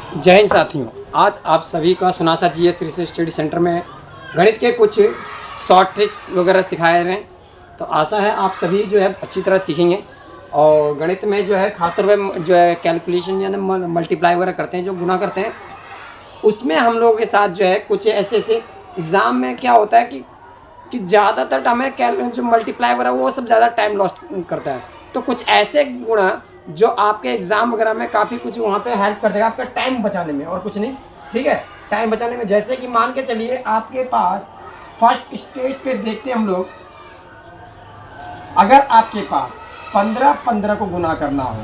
जय हिंद साथियों। आज आप सभी का सुनासा जीएस रिसर्च स्टडी सेंटर में गणित के कुछ शॉर्ट ट्रिक्स वगैरह सिखाए रहे हैं। तो आशा है आप सभी जो है अच्छी तरह सीखेंगे। और गणित में जो है खासतौर पे जो है कैलकुलेशन यानी मल्टीप्लाई वगैरह करते हैं, जो गुना करते हैं, उसमें हम लोगों के साथ जो है कुछ ऐसे ऐसे एग्ज़ाम में क्या होता है कि ज़्यादातर हमें जो मल्टीप्लाई वगैरह वो सब ज़्यादा टाइम लॉस्ट करता है। तो कुछ ऐसे गुणा जो आपके एग्ज़ाम वगैरह में काफ़ी कुछ वहाँ पे हेल्प कर देगा आपका टाइम बचाने में, और कुछ नहीं। ठीक है, टाइम बचाने में जैसे कि मान के चलिए आपके पास फर्स्ट स्टेज पे देखते हैं हम लोग, अगर आपके पास 15-15 को गुना करना हो,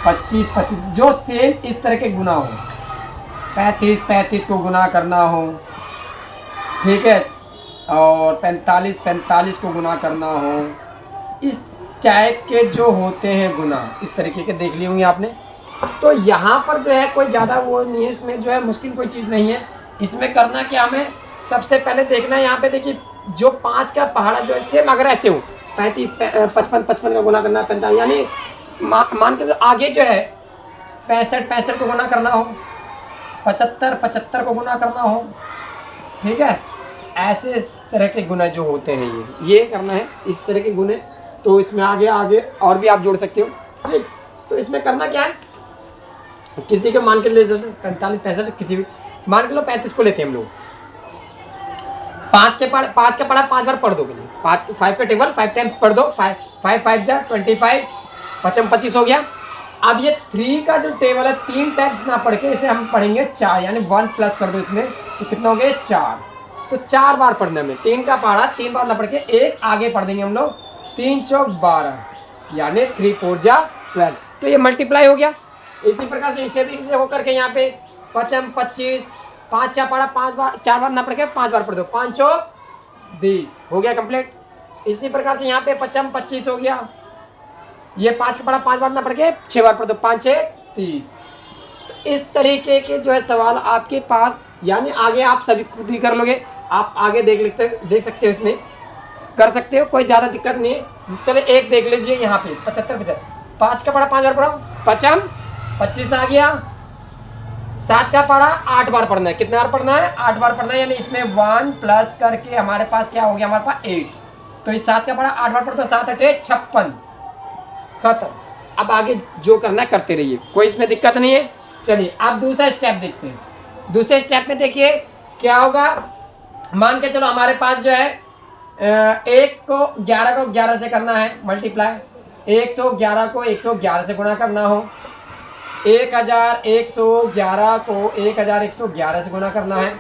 25-25 जो सेम इस तरह के गुना हो, 35-35 को गुना करना हो, ठीक है, और 45-45 को गुना करना हो, इस टाइप के जो होते हैं गुना, इस तरीके के देख लिए होंगे आपने। तो यहाँ पर जो है कोई ज़्यादा वो नहीं है, इसमें जो है मुश्किल कोई चीज़ नहीं है। इसमें करना क्या, हमें सबसे पहले देखना है यहाँ पे देखिए जो 5 का पहाड़ा जो है सेम अगर ऐसे हो, 55 का गुना करना है 45, यानी मान के आगे जो है 65 को गुना करना हो, 75 को गुना करना हो, ठीक है, ऐसे इस तरह के गुना जो होते हैं ये करना है, इस तरह के गुने। तो इसमें आगे आगे और भी आप जोड़ सकते हो। ठीक, तो इसमें करना क्या है, किसी के मान के ले लेते हैं 45-65, किसी भी मान के लो 35 को लेते हैं हम लोग। 5 का पढ़ा 5 बार पढ़ दो, 5 का टेबल 5 टाइम्स पढ़ दो, 5 जा 25, 25 हो गया। अब ये 3 का जो टेबल है 3 टाइम्स ना पढ़ के इसे हम पढ़ेंगे 4, यानी 1 प्लस कर दो इसमें, तो कितना हो गया 4। तो 4 बार पढ़ने में 3 का पढ़ा 3 बार ना पढ़ के एक आगे पढ़ देंगे हम लोग, 3 चौक 12, यानी 3 4 जा 12। तो ये मल्टीप्लाई हो गया। इसी प्रकार से इसे भी होकर के यहाँ पे 25, 5 का पढ़ा 5 बार 4 बार ना पढ़ के 5 बार पढ़ दो, 5 चौक 20 हो गया कंप्लीट। इसी प्रकार से यहाँ पे 25 हो गया, ये 5 का पढ़ा 5 बार ना पढ़ के 6 बार पढ़ दो, 5 6 30। तो इस तरीके के जो है सवाल आपके पास, यानी आगे आप सभी खुद ही कर लोगे, आप आगे देख सकते हो, इसमें कर सकते हो, कोई ज़्यादा दिक्कत नहीं है। चले एक देख लीजिए यहाँ पे 75, 5 का पढ़ा 5 बार पढ़ो, 25 आ गया। 7 का पढ़ा 8 बार पढ़ना है, कितने बार पढ़ना है 8 बार पढ़ना है, यानी इसमें 1 प्लस करके हमारे पास क्या हो गया, हमारे पास 8। तो इस 7 का पढ़ा 8 बार पढ़ता, 7 8 56, खत्म। अब आगे जो करना है करते रहिए, कोई इसमें दिक्कत नहीं है। चलिए अब दूसरा स्टेप देखते हैं। दूसरे स्टेप में देखिए क्या होगा, मान के चलो हमारे पास जो है 1 को 11 से करना है मल्टीप्लाई, 111 को 111 से गुणा करना हो, 1111 को 1111 से गुणा करना है,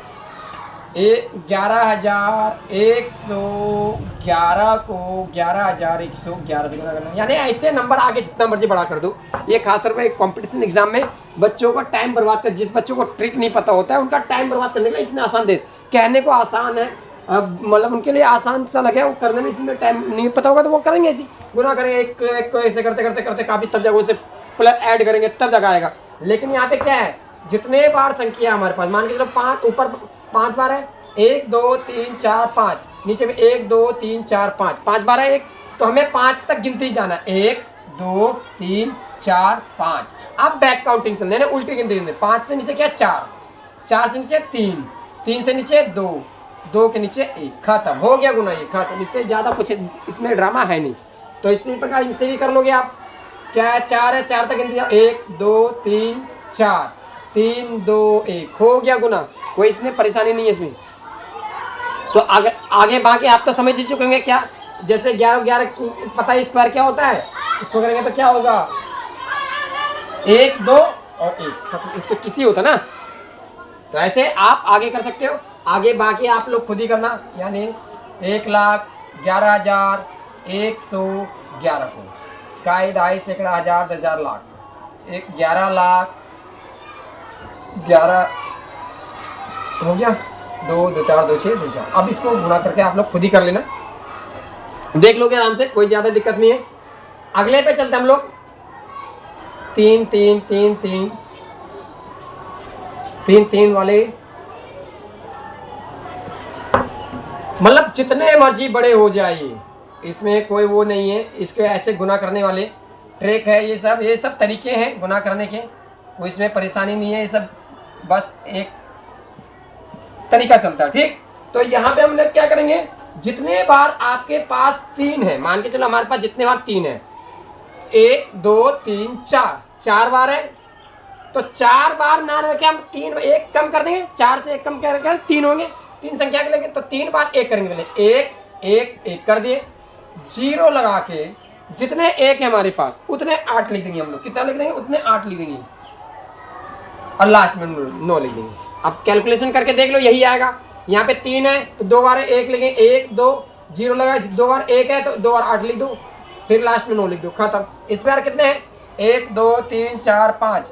11111 को 11111 से गुणा करना है, यानी ऐसे नंबर आगे जितना मर्जी बढ़ा कर दो। ये खासतौर पर कंपटीशन एग्जाम में बच्चों का टाइम बर्बाद कर, जिस बच्चों को ट्रिक नहीं पता होता है उनका टाइम बर्बाद करने के लिए इतना आसान दे, कहने को आसान है, अब मतलब उनके लिए आसान सा लगे, वो करने में इसी में टाइम नहीं पता होगा तो वो करेंगे ऐसी गुना करेंगे, एक को ऐसे करते करते करते काफ़ी तब जगह उसे प्लस ऐड करेंगे तब जगह आएगा। लेकिन यहाँ पे क्या है, जितने बार संख्या हमारे पास, मान के चलो 5 ऊपर 5 बार है, 1 2 3 4 5, नीचे में 1 2 3 4 5 बार है एक, तो हमें 5 तक गिनती जाना, 1 2 3 4 5। अब बैक काउंटिंग चलने ना, उल्टी गिनती गिनते, 5 से नीचे क्या 4, 4 से नीचे 3, 3 से नीचे 2, 2 के नीचे 1, खत्म हो गया गुना, ये खत्म। इससे ज़्यादा कुछ इसमें ड्रामा है नहीं। तो इसी प्रकार इनसे भी कर लोगे आप। क्या है 4 है, 4 तक गिनती 1 2 3 4, 3 2 1 हो गया गुना, कोई इसमें परेशानी नहीं है इसमें। तो आगे बाकी आप तो समझ ही चुके होंगे क्या, जैसे 11 पता है स्क्वायर क्या होता है, इसको करेंगे तो क्या होगा 1 2 और 1, इसको किसी होता ना। तो ऐसे आप आगे कर सकते हो, आगे बाकी आप लोग खुद ही करना, यानी 1,11,111 को काई ढाई सैकड़ा हजार 10,000 लाख, 11 लाख 11 हो गया, 2 2 4 2 6 2 4। अब इसको गुणा करके आप लोग खुद ही कर लेना, देख लोगे आराम से, कोई ज़्यादा दिक्कत नहीं है। अगले पे चलते हम लोग, 3 3 3 3 3 3 वाले, मतलब जितने मर्जी बड़े हो जाइए, इसमें कोई वो नहीं है, इसके ऐसे गुना करने वाले ट्रिक है, ये सब तरीके हैं गुना करने के। कोई इसमें परेशानी नहीं है, ये सब बस एक तरीका चलता है। ठीक, तो यहाँ पे हम लोग क्या करेंगे, जितने बार आपके पास 3 है, मान के चलो हमारे पास जितने बार 3 है, 1 2 3 4, 4 बार है, तो 4 बार ना रखे हम 3 1 कम कर देंगे, 4 से 1 कम कर 3 होंगे, 3 संख्या के लेंगे तो 3 बार 1 करेंगे, पहले 1 1 1 कर दिए, 0 लगा के जितने 1 है हमारे पास उतने 8 लिख देंगे हम लोग, कितना लिख देंगे, उतने 8 लिख देंगे और लास्ट में 9 लिख देंगे। अब कैलकुलेशन करके देख लो, यही आएगा। यहाँ पे 3 है तो 2 बार 1 लिखेंगे, 1 2 0 लगा, 2 बार 1 है तो 2 बार 8 लिख दो, फिर लास्ट में 9 लिख दो, खत्म। इस बार कितने हैं, 1 2 3 4 5,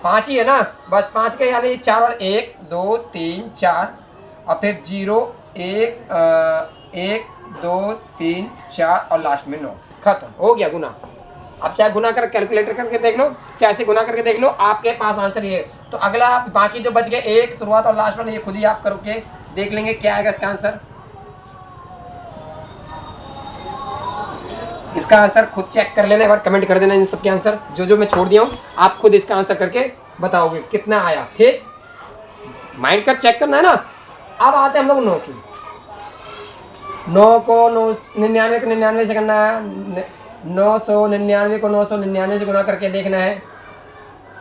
5 ही है ना, बस 5 के यानी 4 बार 1 2 3 4 और फिर 0 1 1 2 3 4 और लास्ट में 9, खत्म हो गया गुना। अब चाहे गुना कर कैलकुलेटर करके देख लो, चाहे से गुना करके देख लो, आपके पास आंसर ये है। तो अगला बाकी जो बच गए, एक शुरुआत और लास्ट वाला, ये खुद ही आप करके देख लेंगे क्या आएगा इसका आंसर। इसका आंसर खुद चेक कर लेना, एक बार कमेंट कर देना इन सबके आंसर जो मैं छोड़ दिया हूँ, आप खुद इसका आंसर करके बताओगे कितना आया। ठीक, माइंड का चेक करना है ना। अब आते हैं हम लोग 9 की। 9 को 99 को 99 से करना है, 999 को 999 से गुना करके देखना है,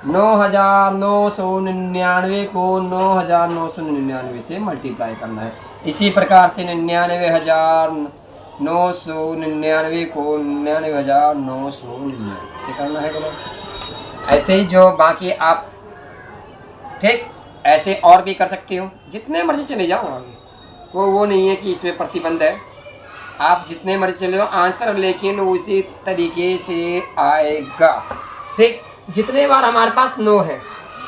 9999 को 9999 से मल्टीप्लाई करना है। इसी प्रकार से 99,999 को 99,999 से करना है बोलो। ऐसे ही जो बाकी आप, ठीक, ऐसे और भी कर सकते हो, जितने मर्जी चले जाओ आगे, कोई वो नहीं है कि इसमें प्रतिबंध है, आप जितने मर्जी चले जाओ आंसर लेकिन उसी तरीके से आएगा। ठीक, जितने बार हमारे पास 9 है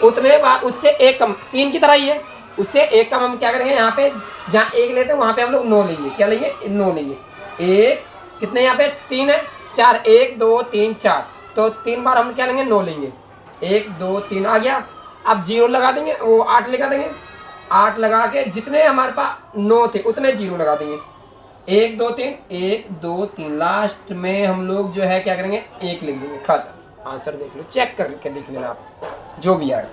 उतने बार उससे 1 कम, 3 की तरह ही है, उससे 1 कम हम क्या करेंगे, यहाँ पे जहाँ 1 लेते हैं वहाँ पे हम लोग 9 लेंगे, क्या लेंगे, 9 लेंगे। 1 कितने, यहाँ पे 3 है, 4 1 2 3 4, तो 3 बार हम क्या लेंगे, 9 लेंगे, 1 2 3 आ गया। अब 0 लगा देंगे, वो 8 लगा देंगे, 8 लगा के जितने हमारे पास 9 थे उतने 0 लगा देंगे, 1 2 3 1 2 3, लास्ट में हम लोग जो है क्या करेंगे, 1 लिख देंगे, खत्म। आंसर देख लो, चेक करके देख लेना आप जो भी आए।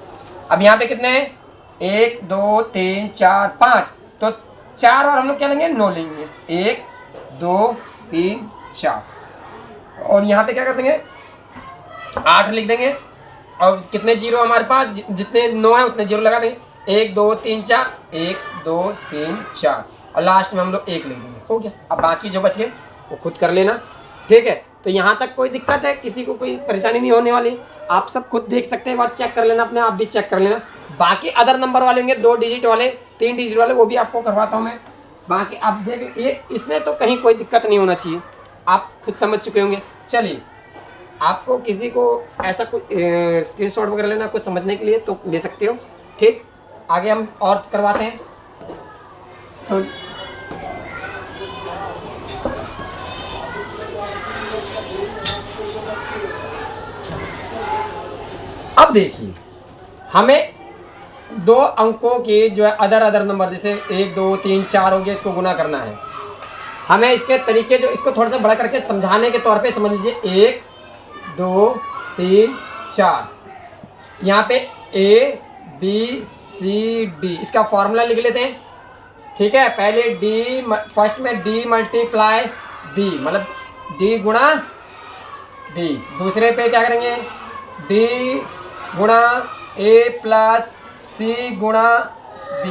अब यहाँ पे कितने हैं, 1 2 3 4 5, तो 4 बार हम लोग क्या लेंगे, 9 लेंगे, 1 2 3 4, और यहाँ पे क्या कर देंगे, 8 लिख देंगे, और कितने 0 हमारे पास, जितने 9 है उतने 0 लगा देंगे, 1 2 3 4 1 2 3 4, और लास्ट में हम लोग 1 लिख देंगे, हो गया। अब बाकी जो बच गए वो खुद कर लेना। ठीक है, तो यहाँ तक कोई दिक्कत है, किसी को कोई परेशानी नहीं होने वाली, आप सब खुद देख सकते हैं, एक बार चेक कर लेना, अपने आप भी चेक कर लेना। बाकी अदर नंबर वाले होंगे, 2 डिजिट वाले 3 डिजिट वाले, वो भी आपको करवाता हूँ मैं। बाकी आप देख, ये इसमें तो कहीं कोई दिक्कत नहीं होना चाहिए, आप खुद समझ चुके होंगे। चलिए, आपको किसी को ऐसा कुछ स्क्रीनशॉट वगैरह लेना कुछ समझने के लिए तो ले सकते हो। ठीक, आगे हम और करवाते हैं। तो अब देखिए, हमें 2 अंकों के जो है अदर नंबर, जैसे 1 2 3 4 हो गया, इसको गुना करना है। हमें इसके तरीके जो, इसको थोड़ा सा बड़ा करके समझाने के तौर पे समझ लीजिए, 1 2 3 4, यहाँ पे A B C D, इसका फॉर्मूला लिख लेते हैं। ठीक है, पहले D, फर्स्ट में D मल्टीप्लाई B, मतलब D गुणा B, दूसरे पे क्या करेंगे, D गुणा A प्लस C गुणा B,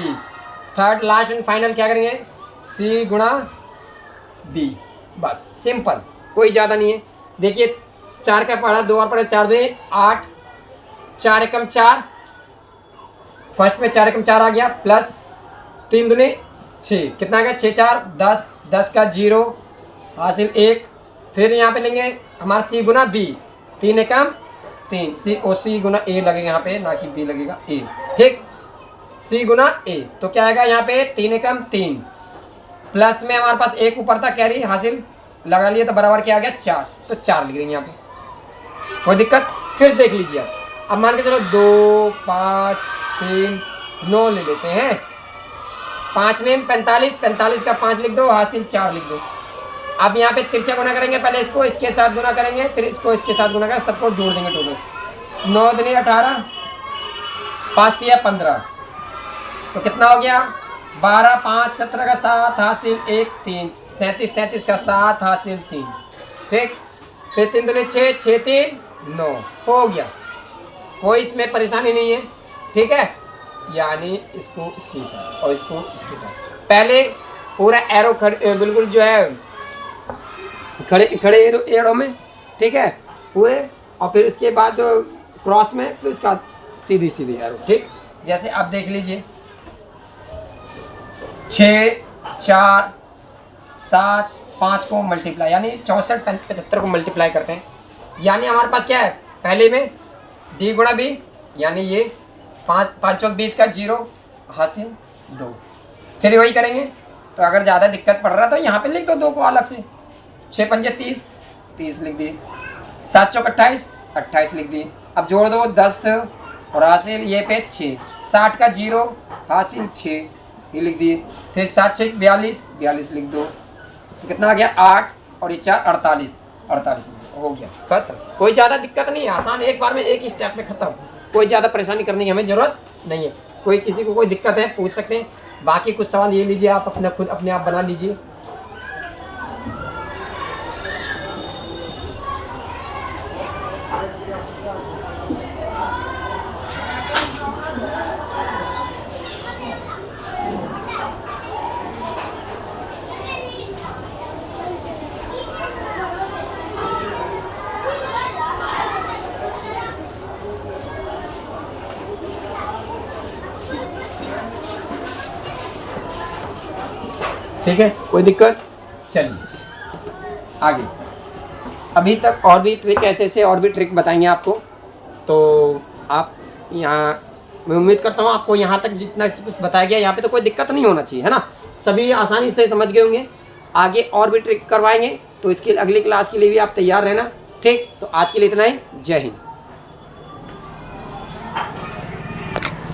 third last and final क्या करेंगे, C गुणा B। बस सिंपल, कोई ज़्यादा नहीं है। देखिए, 4 का पढ़ा, 2 और पढ़ा, 4 2 8, 4 एकम 4, फर्स्ट में 4 एकम 4 आ गया, प्लस 3 दूनी 6, कितना आ गया, 6 4 10, 10 का 0 हासिल 1। फिर यहाँ पे लेंगे हमारा C Guna B, 3 Ekam 3, C Guna A लगेगा यहाँ पे, ना कि B लगेगा A। ठीक, C गुना A, तो क्या आएगा यहाँ पे, 3 एकम 3, प्लस में हमारे पास 1 ऊपर था, कैरी हासिल लगा लिया, तो बराबर क्या आ गया, 4, तो 4 लिख देंगे यहाँ पे, कोई दिक्कत। फिर देख लीजिए, अब मान के चलो 2 5 3 9 ले लेते हैं, 5 ने 45, 45 का 5 लिख दो, हासिल 4 लिख दो। अब यहाँ पे तिरछा गुना करेंगे, पहले इसको इसके साथ गुना करेंगे, फिर इसको इसके साथ गुना करेंगे, सबको जोड़ देंगे टोटल, 9 दूनी 18, 5 तिया 15, तो कितना हो गया 12, 5, 17 का 7 हासिल 1 3, 37, 37 का 7 हासिल 3, ठीक। फिर 3 दूनी 6, 6 3 9 हो गया, कोई इसमें परेशानी नहीं है, ठीक है। यानी इसको इसके साथ और इसको इसके साथ पहले पूरा एरो बिल्कुल जो है खड़े खड़े एरो में, ठीक है पूरे, और फिर उसके बाद क्रॉस में, फिर उसका सीधी सीधी एरो, ठीक। जैसे आप देख लीजिए 6 4 7 5 को मल्टीप्लाई, यानी 64 75 को मल्टीप्लाई करते हैं, यानी हमारे पास क्या है पहले में d गुणा b, यानी ये 5 5 चौक 20 का 0 हासिल 2। फिर वही करेंगे, तो अगर ज़्यादा दिक्कत पड़ रहा तो यहाँ पे लिख दो 2 को अलग से, 6 पंजे 30 30 लिख दिए, 7 चौक 28 28 लिख दिए। अब जोड़ दो 10 और हासिल ये पे 6, 60 का 0 हासिल 6 ये लिख दिए। फिर 7 6 42 42 लिख दो, तो कितना आ गया 8 और ये 4 48 48 हो गया खत्म। कोई ज़्यादा दिक्कत नहीं है, आसान, एक बार में एक ही स्टेप में ख़त्म, कोई ज़्यादा परेशानी करने की हमें ज़रूरत नहीं है। कोई किसी को कोई दिक्कत है पूछ सकते हैं, बाकी कुछ सवाल ये लीजिए आप अपना खुद अपने आप बना लीजिए। ठीक है, कोई दिक्कत? चलिए आगे, अभी तक और भी ट्रिक ऐसे और भी ट्रिक बताएंगे आपको, तो आप यहाँ, मैं उम्मीद करता हूँ आपको यहाँ तक जितना कुछ बताया गया यहाँ पे तो कोई दिक्कत नहीं होना चाहिए, है ना, सभी आसानी से समझ गए होंगे। आगे और भी ट्रिक करवाएंगे, तो इसकी अगली क्लास के लिए भी आप तैयार रहना, ठीक। तो आज के लिए इतना ही, जय हिंद।